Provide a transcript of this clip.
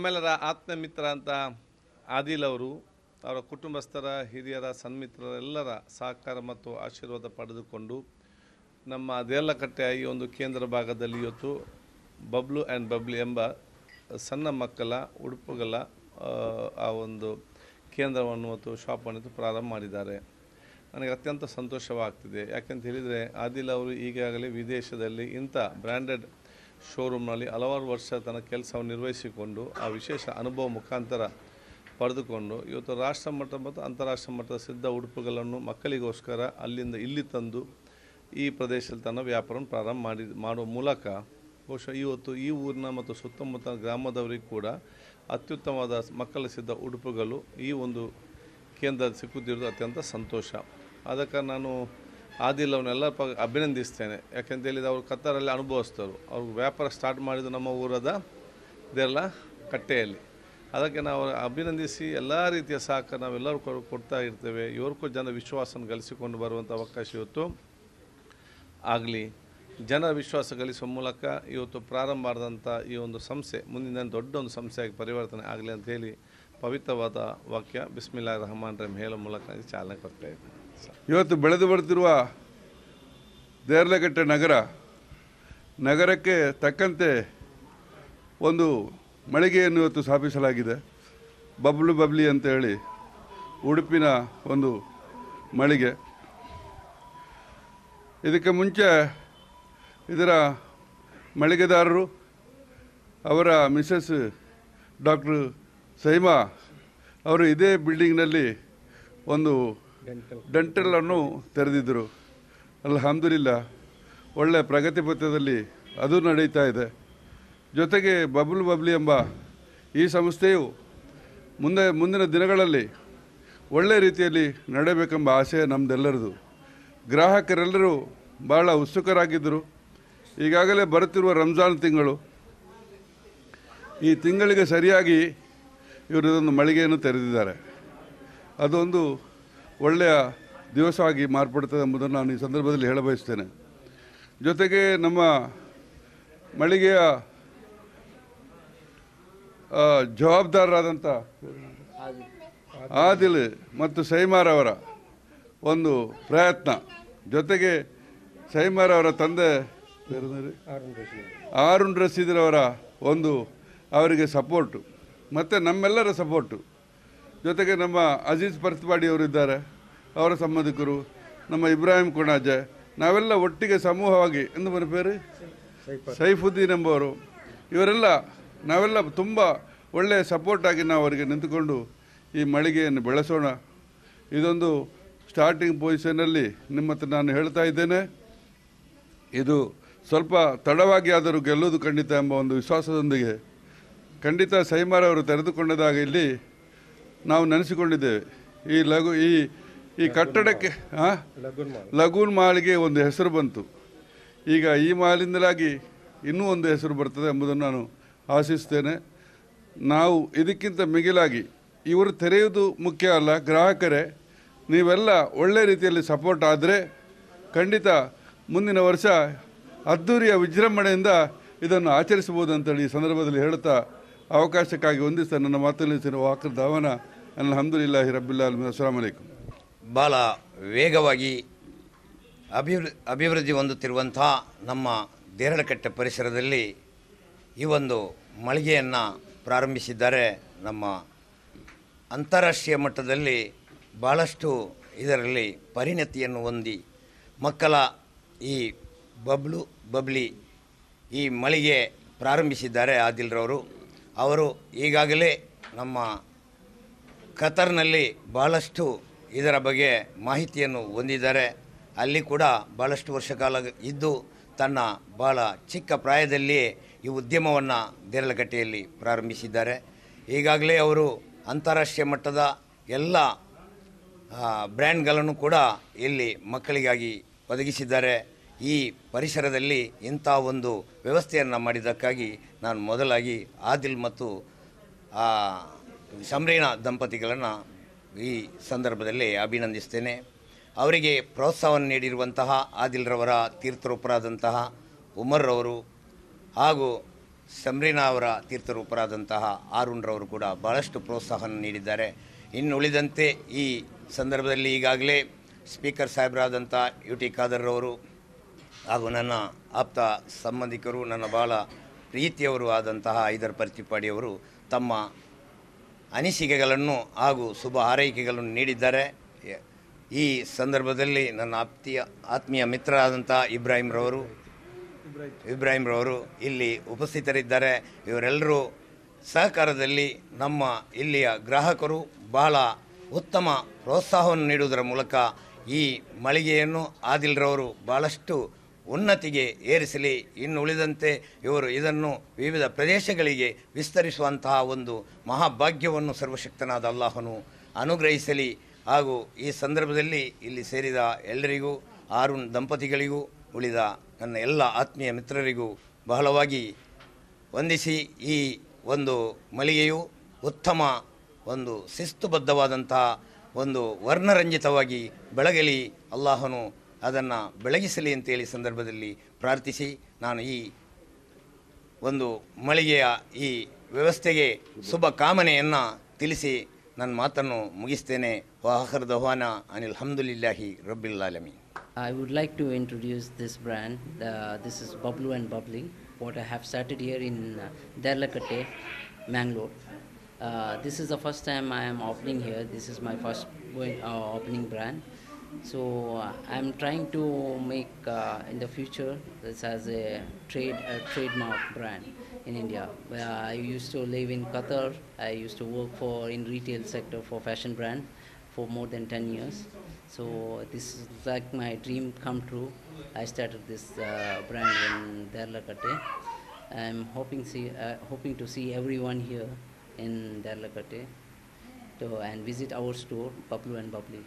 ನಮ್ಮೆಲ್ಲರ ಆತ್ಮ ಮಿತ್ರ ಅಂತ ಆದಿಲ್ ಅವರು ಅವರ ಕುಟುಂಬಸ್ಥರ ಹಿರಿಯರ ಸನ್ಮಿತ್ರರೆಲ್ಲರ ಸಹಕಾರ ಮತ್ತು ಆಶೀರ್ವಾದ ಪಡೆದುಕೊಂಡು ನಮ್ಮ ದೇರ್ಲಕಟ್ಟೆಯ ಈ ಒಂದು ಕೇಂದ್ರ ಭಾಗದಲ್ಲಿ ಇವತ್ತು ಬಬ್ಲು ಆ್ಯಂಡ್ ಬಬ್ಲಿ ಎಂಬ ಸಣ್ಣ ಮಕ್ಕಳ ಉಡುಪುಗಳ ಆ ಒಂದು ಕೇಂದ್ರವನ್ನು ಮತ್ತು ಶಾಪನ್ನು ಪ್ರಾರಂಭ ಮಾಡಿದ್ದಾರೆ. ನನಗೆ ಅತ್ಯಂತ ಸಂತೋಷವಾಗ್ತಿದೆ. ಯಾಕೆಂತ ಹೇಳಿದರೆ ಆದಿಲ್ ಅವರು ಈಗಾಗಲೇ ವಿದೇಶದಲ್ಲಿ ಇಂಥ ಬ್ರ್ಯಾಂಡೆಡ್ ಶೋರೂಮ್ನಲ್ಲಿ ಹಲವಾರು ವರ್ಷ ತನ್ನ ಕೆಲಸವನ್ನು ನಿರ್ವಹಿಸಿಕೊಂಡು ಆ ವಿಶೇಷ ಅನುಭವ ಮುಖಾಂತರ ಪಡೆದುಕೊಂಡು ಇವತ್ತು ರಾಷ್ಟ್ರ ಮಟ್ಟ ಮತ್ತು ಅಂತಾರಾಷ್ಟ್ರ ಮಟ್ಟದ ಸಿದ್ಧ ಉಡುಪುಗಳನ್ನು ಮಕ್ಕಳಿಗೋಸ್ಕರ ಅಲ್ಲಿಂದ ಇಲ್ಲಿ ತಂದು ಈ ಪ್ರದೇಶದಲ್ಲಿ ತನ್ನ ವ್ಯಾಪಾರವನ್ನು ಪ್ರಾರಂಭ ಮಾಡುವ ಮೂಲಕ ಬಹುಶಃ ಇವತ್ತು ಈ ಊರಿನ ಮತ್ತು ಸುತ್ತಮುತ್ತ ಗ್ರಾಮದವರಿಗೆ ಕೂಡ ಅತ್ಯುತ್ತಮವಾದ ಮಕ್ಕಳ ಸಿದ್ಧ ಉಡುಪುಗಳು ಈ ಒಂದು ಕೇಂದ್ರದಲ್ಲಿ ಸಿಕ್ಕುತ್ತಿರೋದು ಅತ್ಯಂತ ಸಂತೋಷ. ಅದಕ್ಕೆ ನಾನು ಆದಿಲ್ ಅವನ್ನೆಲ್ಲ ಅಭಿನಂದಿಸ್ತೇನೆ. ಯಾಕೆಂತ ಹೇಳಿದರೆ ಅವರು ಕತ್ತಾರಲ್ಲಿ ಅನುಭವಿಸ್ತರು. ಅವ್ರಿಗೆ ವ್ಯಾಪಾರ ಸ್ಟಾರ್ಟ್ ಮಾಡಿದ್ದು ನಮ್ಮ ಊರದ ದೇರ್ಲ ಕಟ್ಟೆಯಲ್ಲಿ. ಅದಕ್ಕೆ ನಾವು ಅಭಿನಂದಿಸಿ ಎಲ್ಲ ರೀತಿಯ ಸಹಕಾರ ನಾವೆಲ್ಲರೂ ಕೊಡ್ತಾ ಇರ್ತೇವೆ. ಇವ್ರಿಗೂ ಜನ ವಿಶ್ವಾಸವನ್ನು ಗಳಿಸಿಕೊಂಡು ಬರುವಂಥ ಅವಕಾಶ ಇವತ್ತು ಆಗಲಿ. ಜನರ ವಿಶ್ವಾಸ ಗಳಿಸುವ ಮೂಲಕ ಇವತ್ತು ಪ್ರಾರಂಭ ಮಾಡಿದಂಥ ಈ ಒಂದು ಸಂಸ್ಥೆ ಮುಂದಿನ ದೊಡ್ಡ ಒಂದು ಸಂಸ್ಥೆಯಾಗಿ ಪರಿವರ್ತನೆ ಆಗಲಿ ಅಂತ ಹೇಳಿ ಪವಿತ್ರವಾದ ವಾಕ್ಯ ಬಿಸ್ಮಿಲ್ಲಾಹಿರ್ ರಹಮಾನಿರ್ ರಹೀಮ್ ಹೇಳೋ ಮೂಲಕ ಚಾಲನೆ ಕೊಡ್ತಾ ಇದ್ದೀನಿ. ಇವತ್ತು ಬೆಳೆದು ಬರುತ್ತಿರುವ ದೇರ್ಲಕಟ್ಟೆ ನಗರಕ್ಕೆ ತಕ್ಕಂತೆ ಒಂದು ಮಳಿಗೆಯನ್ನು ಇವತ್ತು ಸ್ಥಾಪಿಸಲಾಗಿದೆ. ಬಬ್ಲು ಬಬ್ಲಿ ಅಂತ ಹೇಳಿ ಉಡುಪಿನ ಒಂದು ಮಳಿಗೆ. ಇದಕ್ಕೆ ಮುಂಚೆ ಇದರ ಮಳಿಗೆದಾರರು ಅವರ ಮಿಸಸ್ ಡಾಕ್ಟರ್ ಸೈಮಾ ಅವರು ಇದೇ ಬಿಲ್ಡಿಂಗ್ನಲ್ಲಿ ಒಂದು ಡೆಂಟಲನ್ನು ತೆರೆದಿದ್ದರು. ಅಲ್ಹಮ್ದುಲಿಲ್ಲ ಒಳ್ಳೆಯ ಪ್ರಗತಿ ಪಥದಲ್ಲಿ ಅದು ನಡೀತಾ ಇದೆ. ಜೊತೆಗೆ ಬಬ್ಲು ಬಬ್ಲಿ ಎಂಬ ಈ ಸಂಸ್ಥೆಯು ಮುಂದಿನ ದಿನಗಳಲ್ಲಿ ಒಳ್ಳೆಯ ರೀತಿಯಲ್ಲಿ ನಡೆಯಬೇಕೆಂಬ ಆಸೆ ನಮ್ಮದೆಲ್ಲರದು. ಗ್ರಾಹಕರೆಲ್ಲರೂ ಭಾಳ ಉತ್ಸುಕರಾಗಿದ್ದರು. ಈಗಾಗಲೇ ಬರುತ್ತಿರುವ ರಂಜಾನ್ ತಿಂಗಳು, ಈ ತಿಂಗಳಿಗೆ ಸರಿಯಾಗಿ ಇವರು ಇದೊಂದು ಮಳಿಗೆಯನ್ನು ತೆರೆದಿದ್ದಾರೆ. ಅದೊಂದು ಒಳ್ಳೆಯ ದಿವಸವಾಗಿ ಮಾರ್ಪಡುತ್ತದೆ ಎಂಬುದನ್ನು ನಾನು ಈ ಸಂದರ್ಭದಲ್ಲಿ ಹೇಳಬಯಸ್ತೇನೆ. ಜೊತೆಗೆ ನಮ್ಮ ಮಳಿಗೆಯ ಜವಾಬ್ದಾರರಾದಂಥ ಆದಿಲ್ ಮತ್ತು ಸೈಮಾರವರ ಒಂದು ಪ್ರಯತ್ನ, ಜೊತೆಗೆ ಸೈಮಾರವರ ತಂದೆ ಆರುಣ್ ರಶೀದ್ರವರ ಒಂದು ಅವರಿಗೆ ಸಪೋರ್ಟು ಮತ್ತು ನಮ್ಮೆಲ್ಲರ ಸಪೋರ್ಟು, ಜೊತೆಗೆ ನಮ್ಮ ಅಜೀಜ್ ಪರ್ತವಾಡಿಯವರು ಇದ್ದಾರೆ, ಅವರ ಸಂಬಂಧಿಕರು, ನಮ್ಮ ಇಬ್ರಾಹಿಂ ಕೊಣಾಜೆ, ನಾವೆಲ್ಲ ಒಟ್ಟಿಗೆ ಸಮೂಹವಾಗಿ ಎಂದು ಮನೆ ಪೇರು ಸೈಫುದ್ದೀನ್ ಎಂಬವರು, ನಾವೆಲ್ಲ ತುಂಬ ಒಳ್ಳೆಯ ಸಪೋರ್ಟಾಗಿ ನಾವು ಅವರಿಗೆ ನಿಂತುಕೊಂಡು ಈ ಮಳಿಗೆಯನ್ನು ಬೆಳೆಸೋಣ. ಇದೊಂದು ಸ್ಟಾರ್ಟಿಂಗ್ ಪೊಸಿಷನ್ನಲ್ಲಿ ನಿಮ್ಮ ಹತ್ರ ನಾನು ಹೇಳ್ತಾ ಇದ್ದೇನೆ. ಇದು ಸ್ವಲ್ಪ ತಡವಾಗಿ ಆದರೂ ಗೆಲ್ಲುವುದು ಖಂಡಿತ ಎಂಬ ಒಂದು ವಿಶ್ವಾಸದೊಂದಿಗೆ ಖಂಡಿತ ಸೈಮಾರವರು ತೆರೆದುಕೊಂಡದಾಗ ಇಲ್ಲಿ ನಾವು ನೆನೆಸಿಕೊಂಡಿದ್ದೇವೆ. ಈ ಕಟ್ಟಡಕ್ಕೆ ಲಗೂನ್ ಮಾಲ್ಗೆ ಒಂದು ಹೆಸರು ಬಂತು. ಈಗ ಈ ಮಾಲಿಂದಲಾಗಿ ಇನ್ನೂ ಒಂದು ಹೆಸರು ಬರ್ತದೆ ಎಂಬುದನ್ನು ನಾನು ಆಶಿಸ್ತೇನೆ. ನಾವು ಇದಕ್ಕಿಂತ ಮಿಗಿಲಾಗಿ ಇವರು ತೆರೆಯುವುದು ಮುಖ್ಯ ಅಲ್ಲ, ಗ್ರಾಹಕರೇ ನೀವೆಲ್ಲ ಒಳ್ಳೆಯ ರೀತಿಯಲ್ಲಿ ಸಪೋರ್ಟ್ ಆದರೆ ಖಂಡಿತ ಮುಂದಿನ ವರ್ಷ ಅದ್ಧೂರಿಯ ವಿಜೃಂಭಣೆಯಿಂದ ಇದನ್ನು ಆಚರಿಸಬಹುದು ಅಂತೇಳಿ ಈ ಸಂದರ್ಭದಲ್ಲಿ ಹೇಳುತ್ತಾ ಅವಕಾಶಕ್ಕಾಗಿ ಹೊಂದಿಸ್ತಾ ನನ್ನ ಮಾತನ್ನು ವಾಕರ್ ದಾವನ ಅಲ್ಹಮ್ದುಲಿಲ್ಲಾಹಿ ರಬ್ಬಿಲ್ ಆಲಮೀನ್. ಅಸ್ಸಲಾಮು ಅಲೈಕುಂ. ಭಾಳ ವೇಗವಾಗಿ ಅಭಿವೃದ್ಧಿ ಹೊಂದುತ್ತಿರುವಂಥ ನಮ್ಮ ದೇರಳಕಟ್ಟೆ ಪರಿಸರದಲ್ಲಿ ಈ ಒಂದು ಮಳಿಗೆಯನ್ನು ಪ್ರಾರಂಭಿಸಿದ್ದಾರೆ. ನಮ್ಮ ಅಂತಾರಾಷ್ಟ್ರೀಯ ಮಟ್ಟದಲ್ಲಿ ಭಾಳಷ್ಟು ಇದರಲ್ಲಿ ಪರಿಣತಿಯನ್ನು ಹೊಂದಿ ಮಕ್ಕಳ ಈ ಬಬ್ಲು ಬಬ್ಲಿ ಈ ಮಳಿಗೆ ಪ್ರಾರಂಭಿಸಿದ್ದಾರೆ ಆದಿಲ್ರವರು. ಅವರು ಈಗಾಗಲೇ ನಮ್ಮ ಕತರ್ನಲ್ಲಿ ಭಾಳಷ್ಟು ಇದರ ಬಗ್ಗೆ ಮಾಹಿತಿಯನ್ನು ಹೊಂದಿದ್ದಾರೆ. ಅಲ್ಲಿ ಕೂಡ ಭಾಳಷ್ಟು ವರ್ಷ ಕಾಲ ಇದ್ದು ತನ್ನ ಭಾಳ ಚಿಕ್ಕ ಪ್ರಾಯದಲ್ಲಿಯೇ ಈ ಉದ್ಯಮವನ್ನು ದೇರಳಕಟ್ಟೆಯಲ್ಲಿ ಪ್ರಾರಂಭಿಸಿದ್ದಾರೆ. ಈಗಾಗಲೇ ಅವರು ಅಂತಾರಾಷ್ಟ್ರೀಯ ಮಟ್ಟದ ಎಲ್ಲ ಬ್ರ್ಯಾಂಡ್ಗಳನ್ನು ಕೂಡ ಇಲ್ಲಿ ಮಕ್ಕಳಿಗಾಗಿ ಒದಗಿಸಿದ್ದಾರೆ. ಈ ಪರಿಸರದಲ್ಲಿ ಇಂಥ ಒಂದು ವ್ಯವಸ್ಥೆಯನ್ನು ಮಾಡಿದ್ದಕ್ಕಾಗಿ ನಾನು ಮೊದಲಾಗಿ ಆದಿಲ್ ಮತ್ತು ಶಮ್ರೀನಾ ದಂಪತಿಗಳನ್ನು ಈ ಸಂದರ್ಭದಲ್ಲಿ ಅಭಿನಂದಿಸ್ತೇನೆ. ಅವರಿಗೆ ಪ್ರೋತ್ಸಾಹವನ್ನು ನೀಡಿರುವಂತಹ ಆದಿಲ್ರವರ ತೀರ್ಥರೂಪರಾದಂತಹ ಉಮರ್ರವರು ಹಾಗೂ ಸಮರೀನಾ ಅವರ ತೀರ್ಥರೂಪರಾದಂತಹ ಆರುಣ್ರವರು ಕೂಡ ಬಹಳಷ್ಟು ಪ್ರೋತ್ಸಾಹವನ್ನು ನೀಡಿದ್ದಾರೆ. ಇನ್ನು ಉಳಿದಂತೆ ಈ ಸಂದರ್ಭದಲ್ಲಿ ಈಗಾಗಲೇ ಸ್ಪೀಕರ್ ಸಾಹೇಬರಾದಂಥ ಯು ಟಿ ಖಾದರ್ರವರು ಹಾಗೂ ನನ್ನ ಆಪ್ತ ಸಂಬಂಧಿಕರು, ನನ್ನ ಭಾಳ ಪ್ರೀತಿಯವರು ಆದಂತಹ ಹೈದರ್ ಪರ್ತಿಪಾಡಿಯವರು ತಮ್ಮ ಅನಿಸಿಕೆಗಳನ್ನು ಹಾಗೂ ಶುಭ ಹಾರೈಕೆಗಳನ್ನು ನೀಡಿದ್ದಾರೆ. ಈ ಸಂದರ್ಭದಲ್ಲಿ ನನ್ನ ಆತ್ಮೀಯ ಮಿತ್ರರಾದಂಥ ಇಬ್ರಾಹಿಂರವರು ಇಲ್ಲಿ ಉಪಸ್ಥಿತರಿದ್ದಾರೆ. ಇವರೆಲ್ಲರೂ ಸಹಕಾರದಲ್ಲಿ ನಮ್ಮ ಇಲ್ಲಿಯ ಗ್ರಾಹಕರು ಬಹಳ ಉತ್ತಮ ಪ್ರೋತ್ಸಾಹವನ್ನು ನೀಡುವುದರ ಮೂಲಕ ಈ ಮಳಿಗೆಯನ್ನು ಆದಿಲ್ರವರು ಬಹಳಷ್ಟು ಉನ್ನತಿಗೆ ಏರಿಸಲಿ. ಇನ್ನು ಉಳಿದಂತೆ ಇವರು ಇದನ್ನು ವಿವಿಧ ಪ್ರದೇಶಗಳಿಗೆ ವಿಸ್ತರಿಸುವಂತಹ ಒಂದು ಮಹಾಭಾಗ್ಯವನ್ನು ಸರ್ವಶಕ್ತನಾದ ಅಲ್ಲಾಹನು ಅನುಗ್ರಹಿಸಲಿ. ಹಾಗೂ ಈ ಸಂದರ್ಭದಲ್ಲಿ ಇಲ್ಲಿ ಸೇರಿದ ಎಲ್ಲರಿಗೂ, ಆರುಣ್ ದಂಪತಿಗಳಿಗೂ, ಉಳಿದ ನನ್ನ ಎಲ್ಲ ಆತ್ಮೀಯ ಮಿತ್ರರಿಗೂ ಬಹಳವಾಗಿ ವಂದಿಸಿ, ಈ ಒಂದು ಮಳಿಗೆಯು ಉತ್ತಮ ಒಂದು ಶಿಸ್ತುಬದ್ಧವಾದಂತಹ ಒಂದು ವರ್ಣರಂಜಿತವಾಗಿ ಬೆಳಗಲಿ, ಅಲ್ಲಾಹನು ಅದನ್ನು ಬೆಳಗಿಸಲಿ ಅಂತೇಳಿ ಸಂದರ್ಭದಲ್ಲಿ ಪ್ರಾರ್ಥಿಸಿ, ನಾನು ಈ ಒಂದು ಮಳಿಗೆಯ ಈ ವ್ಯವಸ್ಥೆಗೆ ಶುಭ ಕಾಮನೆಯನ್ನು ತಿಳಿಸಿ ನನ್ನ ಮಾತನ್ನು ಮುಗಿಸ್ತೇನೆ. ವಾಹರ್ ದಹ್ವಾನ Anil ಹಮ್ದುಲಿಲ್ಲಾಹಿ ರಬ್ಬಿಲ್ Al-Ameen. I would like to introduce this brand. This is Bubblu and Bubbly. What I have started here in Derlakatte, Mangalore. This is the first time I am opening here. This is my first opening brand. So I'm trying to make in the future this as a trademark brand in India. I used to live in Qatar. I used to work in retail sector for fashion brand for more than 10 years. So this is like my dream come true. I started this brand in Derlakatte. I'm hoping to see everyone here in Derlakatte and visit our store, Bubblu and Bubbly.